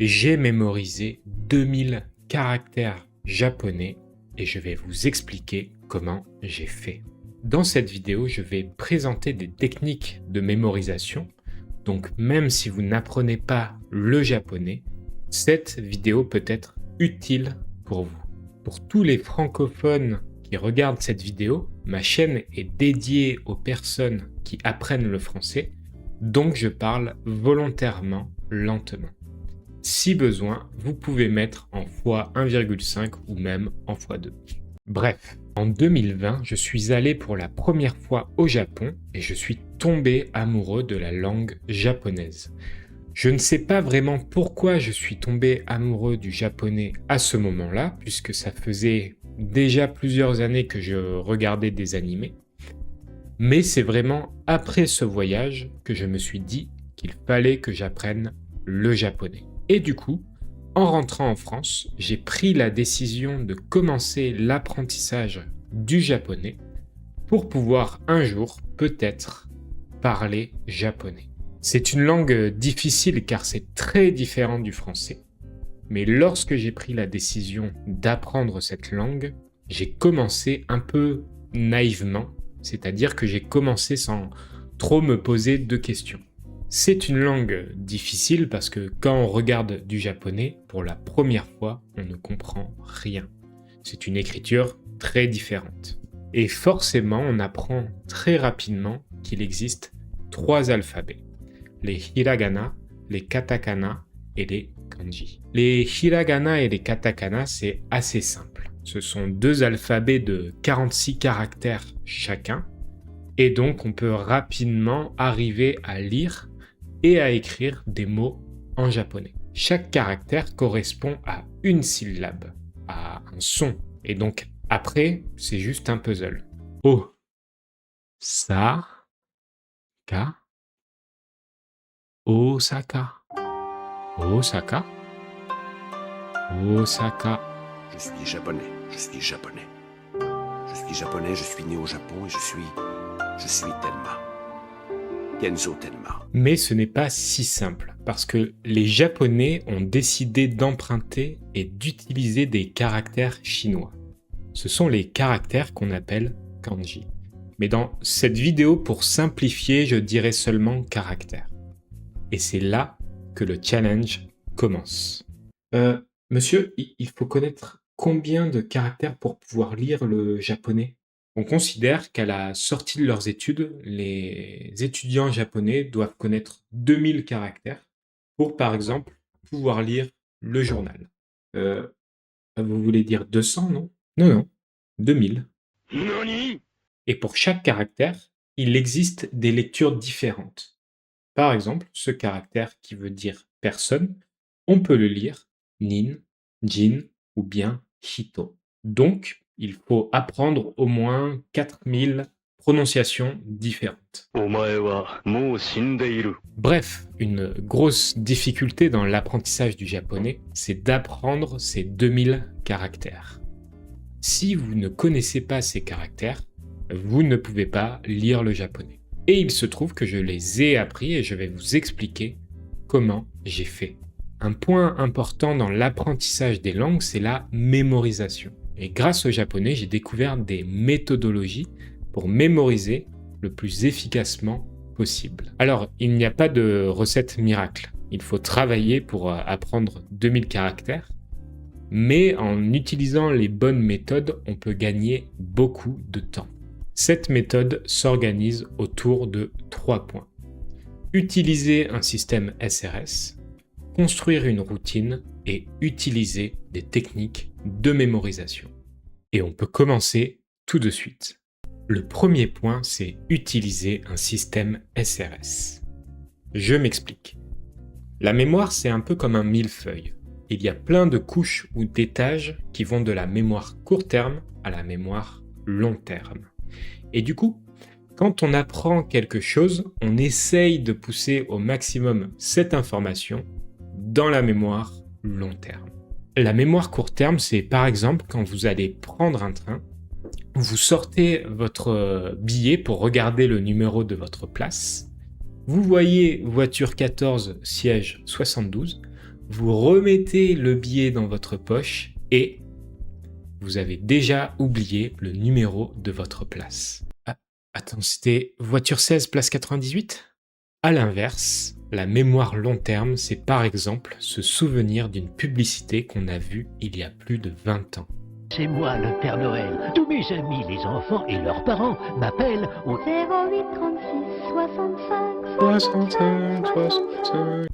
J'ai mémorisé 2000 caractères japonais et je vais vous expliquer comment j'ai fait. Dans cette vidéo, je vais présenter des techniques de mémorisation. Donc même si vous n'apprenez pas le japonais, cette vidéo peut être utile pour vous. Pour tous les francophones qui regardent cette vidéo, ma chaîne est dédiée aux personnes qui apprennent le français, donc je parle volontairement lentement. Si besoin, vous pouvez mettre en x1,5 ou même en x2. Bref, en 2020, je suis allé pour la première fois au Japon et je suis tombé amoureux de la langue japonaise. Je ne sais pas vraiment pourquoi je suis tombé amoureux du japonais à ce moment-là, puisque ça faisait déjà plusieurs années que je regardais des animés. Mais c'est vraiment après ce voyage que je me suis dit qu'il fallait que j'apprenne le japonais. Et du coup, en rentrant en France, j'ai pris la décision de commencer l'apprentissage du japonais pour pouvoir un jour, peut-être, parler japonais. C'est une langue difficile car c'est très différent du français. Mais lorsque j'ai pris la décision d'apprendre cette langue, j'ai commencé un peu naïvement, c'est-à-dire que j'ai commencé sans trop me poser de questions. C'est une langue difficile parce que quand on regarde du japonais, pour la première fois, on ne comprend rien. C'est une écriture très différente. Et forcément, on apprend très rapidement qu'il existe 3 alphabets. Les hiragana, les katakana et les kanji. Les hiragana et les katakana, c'est assez simple. Ce sont 2 alphabets de 46 caractères chacun. Et donc, on peut rapidement arriver à lire et à écrire des mots en japonais. Chaque caractère correspond à une syllabe, à un son. Et donc, après, c'est juste un puzzle. O, sa, ka, Osaka. Osaka. Osaka. Je suis japonais, je suis japonais. Je suis japonais, je suis né au Japon et je suis Tenma. Kenzo Tenma. Mais ce n'est pas si simple, parce que les Japonais ont décidé d'emprunter et d'utiliser des caractères chinois. Ce sont les caractères qu'on appelle kanji. Mais dans cette vidéo, pour simplifier, je dirais seulement caractères. Et c'est là que le challenge commence. Monsieur, il faut connaître combien de caractères pour pouvoir lire le japonais? On considère qu'à la sortie de leurs études, les étudiants japonais doivent connaître 2000 caractères pour, par exemple, pouvoir lire le journal. Vous voulez dire 200, non? Non, 2000. Nani? Et pour chaque caractère, il existe des lectures différentes. Par exemple, ce caractère qui veut dire personne, on peut le lire nin, jin ou bien hito. Donc, il faut apprendre au moins 4000 prononciations différentes. Bref, une grosse difficulté dans l'apprentissage du japonais, c'est d'apprendre ces 2000 caractères. Si vous ne connaissez pas ces caractères, vous ne pouvez pas lire le japonais. Et il se trouve que je les ai appris et je vais vous expliquer comment j'ai fait. Un point important dans l'apprentissage des langues, c'est la mémorisation. Et grâce au japonais, j'ai découvert des méthodologies pour mémoriser le plus efficacement possible. Alors, il n'y a pas de recette miracle. Il faut travailler pour apprendre 2000 caractères. Mais en utilisant les bonnes méthodes, on peut gagner beaucoup de temps. Cette méthode s'organise autour de 3 points. Utiliser un système SRS, construire une routine et utiliser des techniques de mémorisation. Et on peut commencer tout de suite. Le premier point, c'est utiliser un système SRS. Je m'explique. La mémoire, c'est un peu comme un millefeuille. Il y a plein de couches ou d'étages qui vont de la mémoire court terme à la mémoire long terme. Et du coup, quand on apprend quelque chose, on essaye de pousser au maximum cette information dans la mémoire long terme. La mémoire court terme, c'est par exemple quand vous allez prendre un train, vous sortez votre billet pour regarder le numéro de votre place, vous voyez voiture 14, siège 72, vous remettez le billet dans votre poche et vous avez déjà oublié le numéro de votre place. Ah, attends, c'était voiture 16, place 98 ? À l'inverse, la mémoire long terme, c'est par exemple se souvenir d'une publicité qu'on a vue il y a plus de 20 ans. C'est moi le Père Noël. Tous mes amis, les enfants et leurs parents m'appellent au 08 36 65.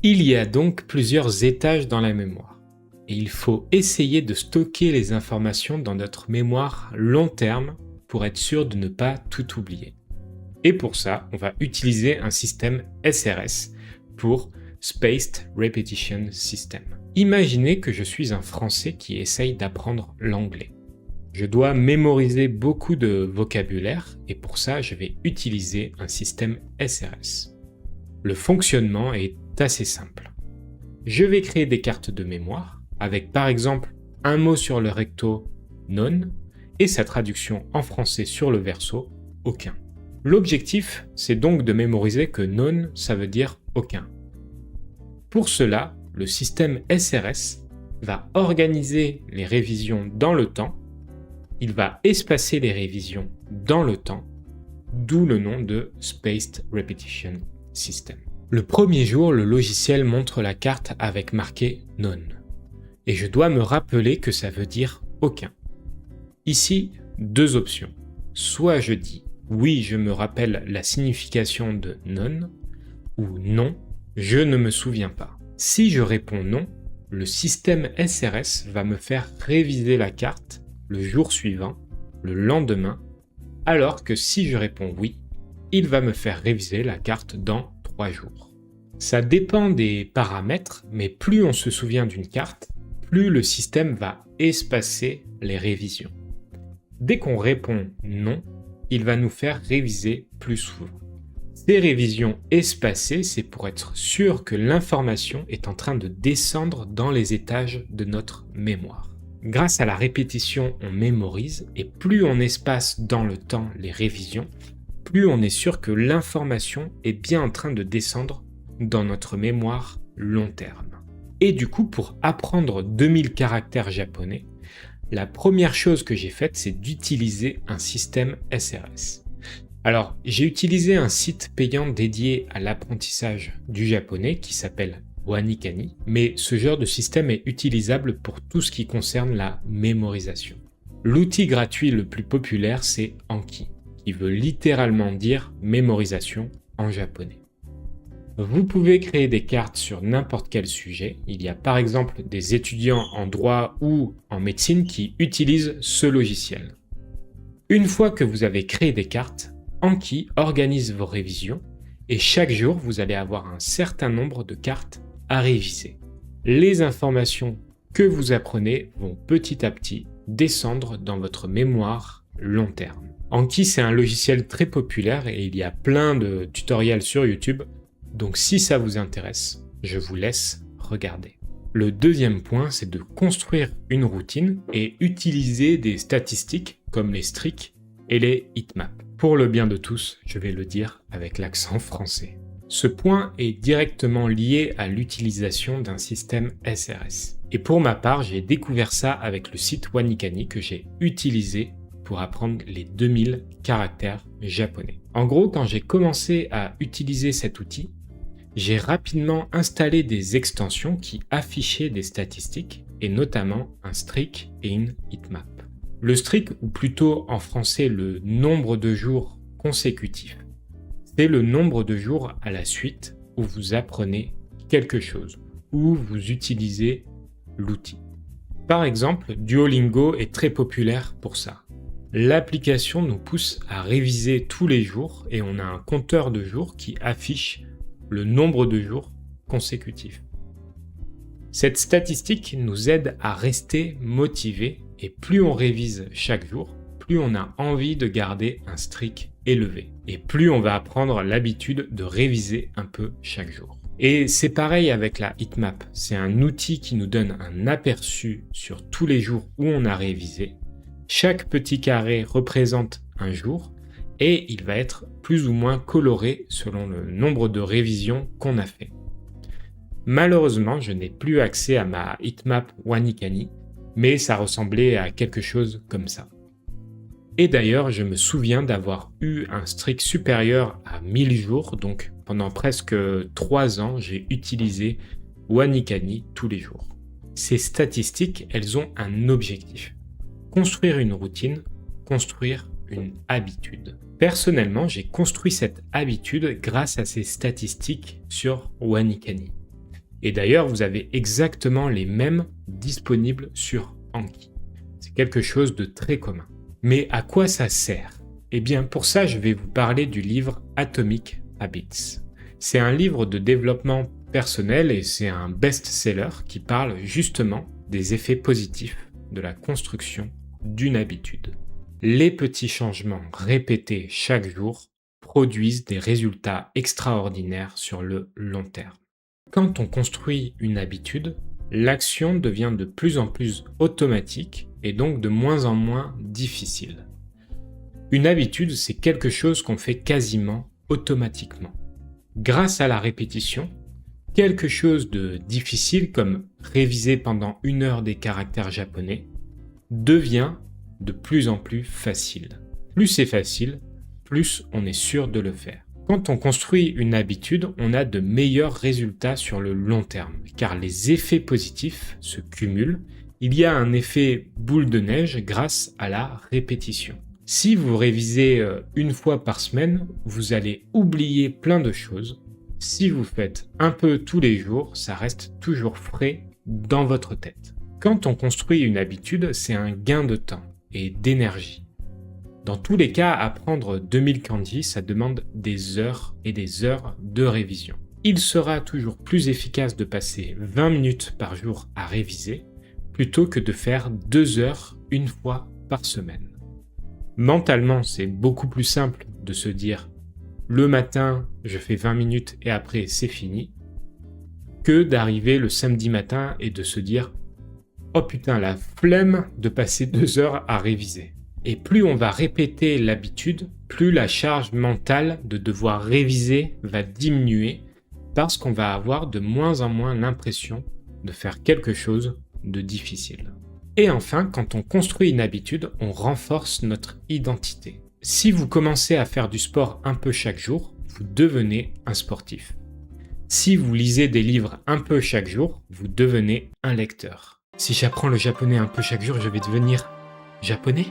Il y a donc plusieurs étages dans la mémoire. Et il faut essayer de stocker les informations dans notre mémoire long terme pour être sûr de ne pas tout oublier. Et pour ça, on va utiliser un système SRS pour Spaced Repetition System. Imaginez que je suis un Français qui essaye d'apprendre l'anglais. Je dois mémoriser beaucoup de vocabulaire et pour ça, je vais utiliser un système SRS. Le fonctionnement est assez simple. Je vais créer des cartes de mémoire avec par exemple un mot sur le recto non et sa traduction en français sur le verso aucun. L'objectif, c'est donc de mémoriser que non, ça veut dire aucun. Pour cela, le système SRS va organiser les révisions dans le temps, il va espacer les révisions dans le temps, d'où le nom de Spaced Repetition System. Le premier jour, le logiciel montre la carte avec marqué non, et je dois me rappeler que ça veut dire aucun. Ici, deux options. Soit je dis oui, je me rappelle la signification de non, ou non, je ne me souviens pas. Si je réponds non, le système SRS va me faire réviser la carte le jour suivant, le lendemain, alors que si je réponds oui, il va me faire réviser la carte dans 3 jours. Ça dépend des paramètres, mais plus on se souvient d'une carte, plus le système va espacer les révisions. Dès qu'on répond non, il va nous faire réviser plus souvent. Ces révisions espacées, c'est pour être sûr que l'information est en train de descendre dans les étages de notre mémoire. Grâce à la répétition, on mémorise et plus on espace dans le temps les révisions, plus on est sûr que l'information est bien en train de descendre dans notre mémoire long terme. Et du coup, pour apprendre 2000 caractères japonais, la première chose que j'ai faite, c'est d'utiliser un système SRS. Alors, j'ai utilisé un site payant dédié à l'apprentissage du japonais qui s'appelle Wanikani, mais ce genre de système est utilisable pour tout ce qui concerne la mémorisation. L'outil gratuit le plus populaire, c'est Anki, qui veut littéralement dire mémorisation en japonais. Vous pouvez créer des cartes sur n'importe quel sujet. Il y a par exemple des étudiants en droit ou en médecine qui utilisent ce logiciel. Une fois que vous avez créé des cartes, Anki organise vos révisions et chaque jour vous allez avoir un certain nombre de cartes à réviser. Les informations que vous apprenez vont petit à petit descendre dans votre mémoire long terme. Anki, c'est un logiciel très populaire et il y a plein de tutoriels sur YouTube. Donc si ça vous intéresse, je vous laisse regarder. Le deuxième point, c'est de construire une routine et utiliser des statistiques comme les streaks et les heatmaps. Pour le bien de tous, je vais le dire avec l'accent français. Ce point est directement lié à l'utilisation d'un système SRS. Et pour ma part, j'ai découvert ça avec le site Wanikani que j'ai utilisé pour apprendre les 2000 caractères japonais. En gros, quand j'ai commencé à utiliser cet outil, j'ai rapidement installé des extensions qui affichaient des statistiques et notamment un streak et une heatmap. Le streak, ou plutôt en français le nombre de jours consécutifs, c'est le nombre de jours à la suite où vous apprenez quelque chose, où vous utilisez l'outil. Par exemple, Duolingo est très populaire pour ça. L'application nous pousse à réviser tous les jours et on a un compteur de jours qui affiche le nombre de jours consécutifs. Cette statistique nous aide à rester motivés et plus on révise chaque jour, plus on a envie de garder un streak élevé et plus on va apprendre l'habitude de réviser un peu chaque jour. Et c'est pareil avec la heatmap, c'est un outil qui nous donne un aperçu sur tous les jours où on a révisé. Chaque petit carré représente un jour et il va être plus ou moins coloré selon le nombre de révisions qu'on a fait. Malheureusement, je n'ai plus accès à ma heatmap Wanikani, mais ça ressemblait à quelque chose comme ça. Et d'ailleurs, je me souviens d'avoir eu un streak supérieur à 1000 jours, donc pendant presque 3 ans, j'ai utilisé Wanikani tous les jours. Ces statistiques, elles ont un objectif. Construire une routine, construire une habitude. Personnellement, j'ai construit cette habitude grâce à ces statistiques sur Wanikani. Et d'ailleurs, vous avez exactement les mêmes disponibles sur Anki. C'est quelque chose de très commun. Mais à quoi ça sert? Eh bien, pour ça, je vais vous parler du livre Atomic Habits. C'est un livre de développement personnel et c'est un best-seller qui parle justement des effets positifs de la construction d'une habitude. Les petits changements répétés chaque jour produisent des résultats extraordinaires sur le long terme. Quand on construit une habitude, l'action devient de plus en plus automatique et donc de moins en moins difficile. Une habitude, c'est quelque chose qu'on fait quasiment automatiquement. Grâce à la répétition, quelque chose de difficile comme réviser pendant 1 heure des caractères japonais devient de plus en plus facile. Plus c'est facile, plus on est sûr de le faire. Quand on construit une habitude, on a de meilleurs résultats sur le long terme, car les effets positifs se cumulent. Il y a un effet boule de neige grâce à la répétition. Si vous révisez 1 fois par semaine, vous allez oublier plein de choses. Si vous faites un peu tous les jours, ça reste toujours frais dans votre tête. Quand on construit une habitude, c'est un gain de temps et d'énergie. Dans tous les cas, apprendre 2000 kanji, ça demande des heures et des heures de révision. Il sera toujours plus efficace de passer 20 minutes par jour à réviser plutôt que de faire 2 heures 1 fois par semaine. Mentalement, c'est beaucoup plus simple de se dire « le matin, je fais 20 minutes et après c'est fini » que d'arriver le samedi matin et de se dire « oh putain, la flemme de passer 2 heures à réviser ». Et plus on va répéter l'habitude, plus la charge mentale de devoir réviser va diminuer parce qu'on va avoir de moins en moins l'impression de faire quelque chose de difficile. Et enfin, quand on construit une habitude, on renforce notre identité. Si vous commencez à faire du sport un peu chaque jour, vous devenez un sportif. Si vous lisez des livres un peu chaque jour, vous devenez un lecteur. Si j'apprends le japonais un peu chaque jour, je vais devenir japonais ?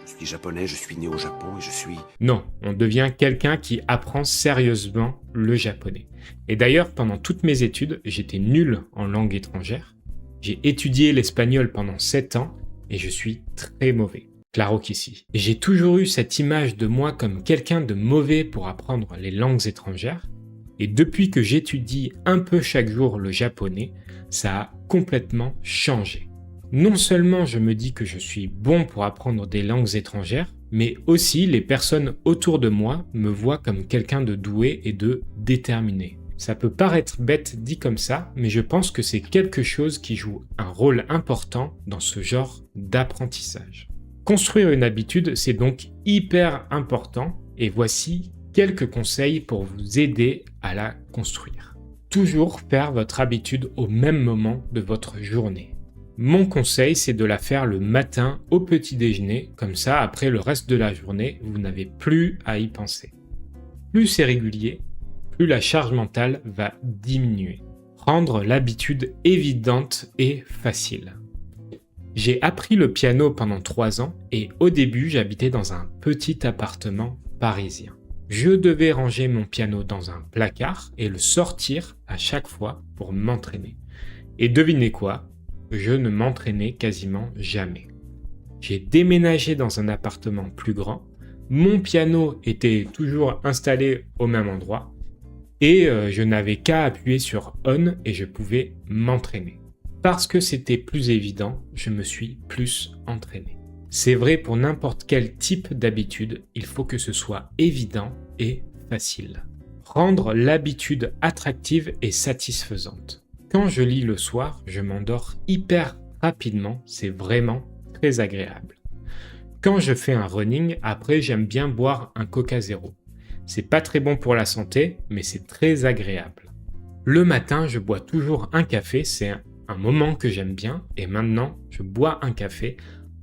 Je suis japonais, je suis né au Japon et je suis... Non, on devient quelqu'un qui apprend sérieusement le japonais. Et d'ailleurs, pendant toutes mes études, j'étais nul en langue étrangère. J'ai étudié l'espagnol pendant 7 ans et je suis très mauvais. Claro qu'ici. J'ai toujours eu cette image de moi comme quelqu'un de mauvais pour apprendre les langues étrangères. Et depuis que j'étudie un peu chaque jour le japonais, ça a complètement changé. Non seulement je me dis que je suis bon pour apprendre des langues étrangères, mais aussi les personnes autour de moi me voient comme quelqu'un de doué et de déterminé. Ça peut paraître bête dit comme ça, mais je pense que c'est quelque chose qui joue un rôle important dans ce genre d'apprentissage. Construire une habitude, c'est donc hyper important et voici quelques conseils pour vous aider à la construire. Toujours faire votre habitude au même moment de votre journée. Mon conseil, c'est de la faire le matin au petit déjeuner, comme ça, après le reste de la journée, vous n'avez plus à y penser. Plus c'est régulier, plus la charge mentale va diminuer. Rendre l'habitude évidente et facile. J'ai appris le piano pendant 3 ans et au début, j'habitais dans un petit appartement parisien. Je devais ranger mon piano dans un placard et le sortir à chaque fois pour m'entraîner. Et devinez quoi ? Je ne m'entraînais quasiment jamais. J'ai déménagé dans un appartement plus grand, mon piano était toujours installé au même endroit et je n'avais qu'à appuyer sur On et je pouvais m'entraîner. Parce que c'était plus évident, je me suis plus entraîné. C'est vrai pour n'importe quel type d'habitude, il faut que ce soit évident et facile. Rendre l'habitude attractive et satisfaisante. Quand je lis le soir, je m'endors hyper rapidement, c'est vraiment très agréable. Quand je fais un running, après j'aime bien boire un Coca Zéro. C'est pas très bon pour la santé, mais c'est très agréable. Le matin, je bois toujours un café, c'est un moment que j'aime bien, et maintenant, je bois un café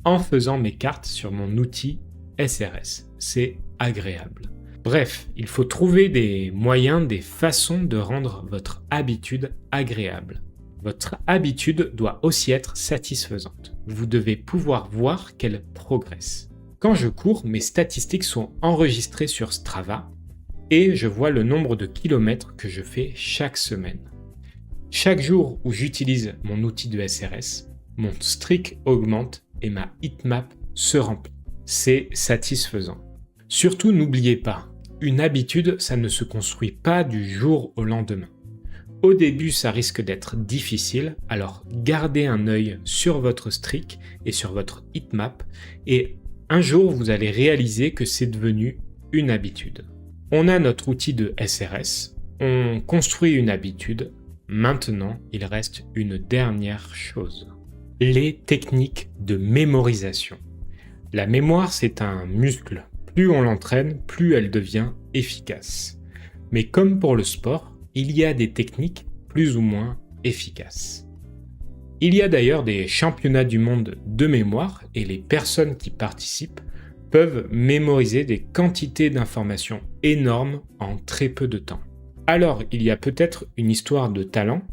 en faisant mes cartes sur mon outil SRS. C'est agréable. Bref, il faut trouver des moyens, des façons de rendre votre habitude agréable. Votre habitude doit aussi être satisfaisante. Vous devez pouvoir voir qu'elle progresse. Quand je cours, mes statistiques sont enregistrées sur Strava et je vois le nombre de kilomètres que je fais chaque semaine. Chaque jour où j'utilise mon outil de SRS, mon streak augmente et ma heatmap se remplit. C'est satisfaisant. Surtout, n'oubliez pas, une habitude, ça ne se construit pas du jour au lendemain. Au début, ça risque d'être difficile, alors gardez un œil sur votre streak et sur votre heatmap et un jour, vous allez réaliser que c'est devenu une habitude. On a notre outil de SRS, on construit une habitude, maintenant, il reste une dernière chose. Les techniques de mémorisation. La mémoire, c'est un muscle. Plus on l'entraîne, plus elle devient efficace. Mais comme pour le sport, il y a des techniques plus ou moins efficaces. Il y a d'ailleurs des championnats du monde de mémoire et les personnes qui participent peuvent mémoriser des quantités d'informations énormes en très peu de temps. Alors, il y a peut-être une histoire de talent,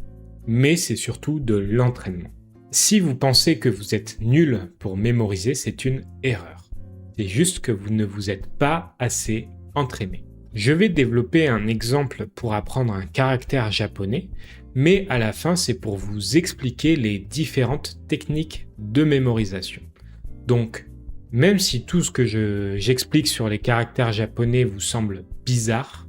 mais c'est surtout de l'entraînement. Si vous pensez que vous êtes nul pour mémoriser, c'est une erreur. C'est juste que vous ne vous êtes pas assez entraîné. Je vais développer un exemple pour apprendre un caractère japonais, mais à la fin, c'est pour vous expliquer les différentes techniques de mémorisation. Donc, même si tout ce que j'explique sur les caractères japonais vous semble bizarre,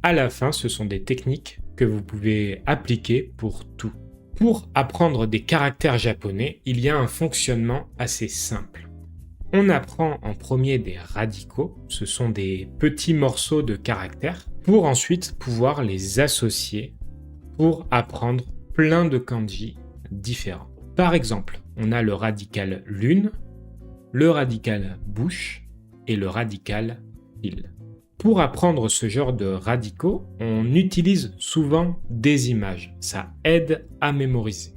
à la fin, ce sont des techniques que vous pouvez appliquer pour tout. Pour apprendre des caractères japonais, il y a un fonctionnement assez simple. On apprend en premier des radicaux, ce sont des petits morceaux de caractères, pour ensuite pouvoir les associer pour apprendre plein de kanji différents. Par exemple, on a le radical lune, le radical bouche et le radical fil. Pour apprendre ce genre de radicaux, on utilise souvent des images. Ça aide à mémoriser.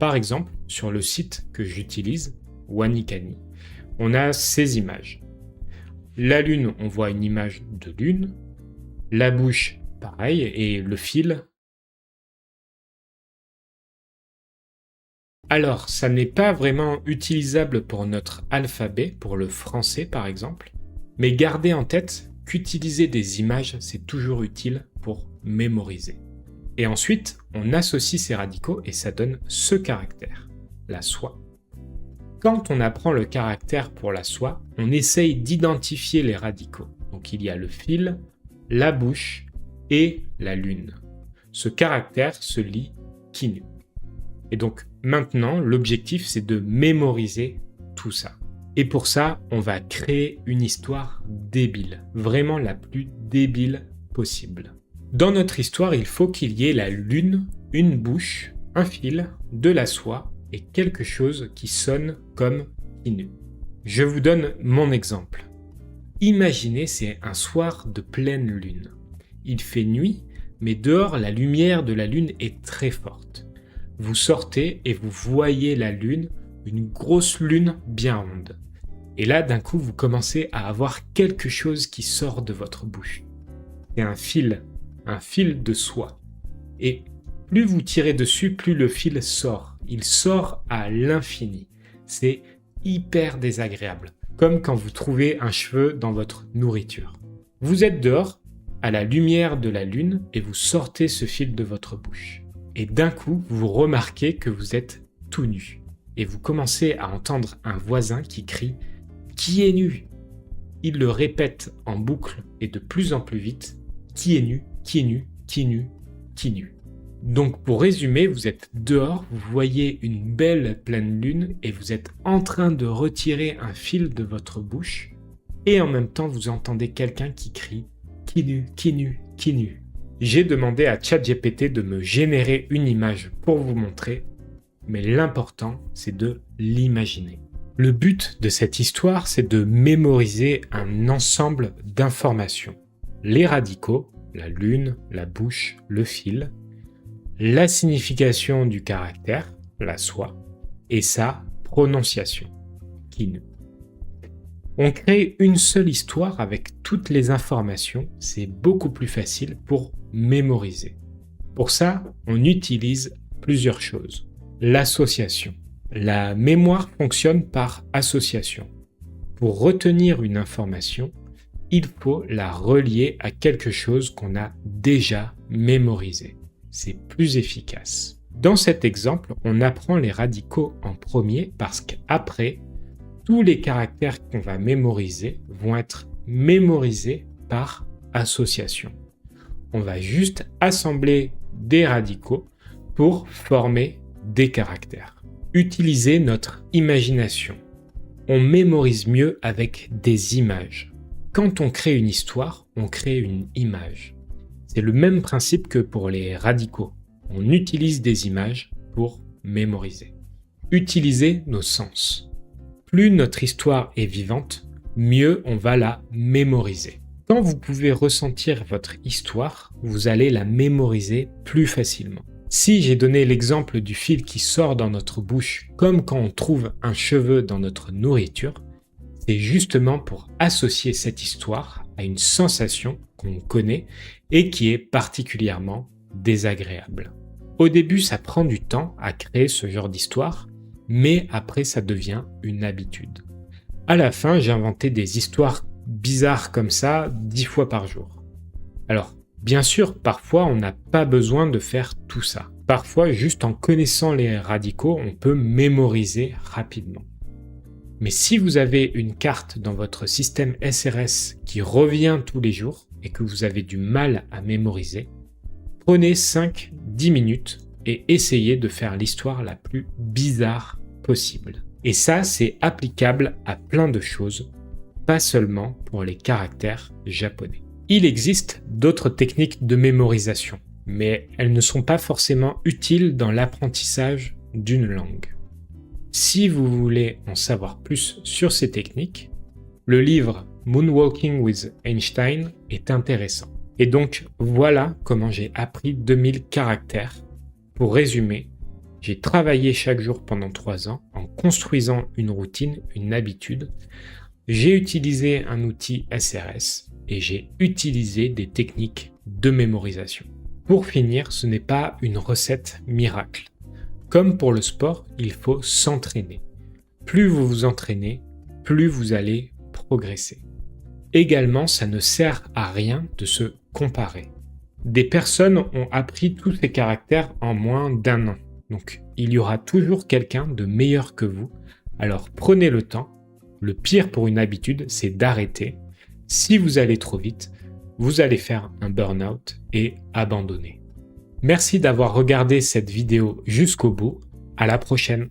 Par exemple, sur le site que j'utilise, Wanikani, on a ces images. La lune, on voit une image de lune. La bouche, pareil. Et le fil. Alors, ça n'est pas vraiment utilisable pour notre alphabet, pour le français par exemple. Mais gardez en tête qu'utiliser des images, c'est toujours utile pour mémoriser. Et ensuite, on associe ces radicaux et ça donne ce caractère, la soie. Quand on apprend le caractère pour la soie, on essaye d'identifier les radicaux. Donc il y a le fil, la bouche et la lune. Ce caractère se lit kinu. Et donc maintenant, l'objectif c'est de mémoriser tout ça. Et pour ça, on va créer une histoire débile, vraiment la plus débile possible. Dans notre histoire, il faut qu'il y ait la lune, une bouche, un fil, de la soie et quelque chose qui sonne comme kinu. Je vous donne mon exemple. Imaginez, c'est un soir de pleine lune. Il fait nuit, mais dehors, la lumière de la lune est très forte. Vous sortez et vous voyez la lune, une grosse lune bien ronde. Et là, d'un coup, vous commencez à avoir quelque chose qui sort de votre bouche. C'est un fil de soie. Et plus vous tirez dessus, plus le fil sort. Il sort à l'infini. C'est hyper désagréable, comme quand vous trouvez un cheveu dans votre nourriture. Vous êtes dehors, à la lumière de la lune, et vous sortez ce fil de votre bouche. Et d'un coup, vous remarquez que vous êtes tout nu. Et vous commencez à entendre un voisin qui crie « Qui est nu ?» Il le répète en boucle et de plus en plus vite « Qui est nu ? Qui est nu ? Qui est nu ? Qui est nu ?» Donc pour résumer, vous êtes dehors, vous voyez une belle pleine lune et vous êtes en train de retirer un fil de votre bouche et en même temps vous entendez quelqu'un qui crie « Qui est nu ? Qui est nu ? Qui est nu ?» J'ai demandé à ChatGPT de me générer une image pour vous montrer, mais l'important c'est de l'imaginer. Le but de cette histoire, c'est de mémoriser un ensemble d'informations. Les radicaux, la lune, la bouche, le fil, la signification du caractère, la soi, et sa prononciation, kin. On crée une seule histoire avec toutes les informations, c'est beaucoup plus facile pour mémoriser. Pour ça, on utilise plusieurs choses. L'association. La mémoire fonctionne par association. Pour retenir une information, il faut la relier à quelque chose qu'on a déjà mémorisé. C'est plus efficace. Dans cet exemple, on apprend les radicaux en premier parce qu'après, tous les caractères qu'on va mémoriser vont être mémorisés par association. On va juste assembler des radicaux pour former des caractères. Utiliser notre imagination. On mémorise mieux avec des images. Quand on crée une histoire, on crée une image. C'est le même principe que pour les radicaux. On utilise des images pour mémoriser. Utiliser nos sens. Plus notre histoire est vivante, mieux on va la mémoriser. Quand vous pouvez ressentir votre histoire, vous allez la mémoriser plus facilement. Si j'ai donné l'exemple du fil qui sort dans notre bouche, comme quand on trouve un cheveu dans notre nourriture, c'est justement pour associer cette histoire à une sensation qu'on connaît et qui est particulièrement désagréable. Au début, ça prend du temps à créer ce genre d'histoire, mais après ça devient une habitude. À la fin, j'ai inventé des histoires bizarres comme ça 10 fois par jour. Alors, bien sûr, parfois on n'a pas besoin de faire tout ça. Parfois, juste en connaissant les radicaux, on peut mémoriser rapidement. Mais si vous avez une carte dans votre système SRS qui revient tous les jours et que vous avez du mal à mémoriser, prenez 5-10 minutes et essayez de faire l'histoire la plus bizarre possible. Et ça, c'est applicable à plein de choses, pas seulement pour les caractères japonais. Il existe d'autres techniques de mémorisation, mais elles ne sont pas forcément utiles dans l'apprentissage d'une langue. Si vous voulez en savoir plus sur ces techniques, le livre Moonwalking with Einstein est intéressant. Et donc, voilà comment j'ai appris 2000 caractères. Pour résumer, j'ai travaillé chaque jour pendant 3 ans en construisant une routine, une habitude. J'ai utilisé un outil SRS et j'ai utilisé des techniques de mémorisation. Pour finir, ce n'est pas une recette miracle. Comme pour le sport, il faut s'entraîner. Plus vous vous entraînez, plus vous allez progresser. Également, ça ne sert à rien de se comparer. Des personnes ont appris tous ces caractères en moins d'1 an. Donc, il y aura toujours quelqu'un de meilleur que vous. Alors, prenez le temps. Le pire pour une habitude, c'est d'arrêter. Si vous allez trop vite, vous allez faire un burn-out et abandonner. Merci d'avoir regardé cette vidéo jusqu'au bout. À la prochaine.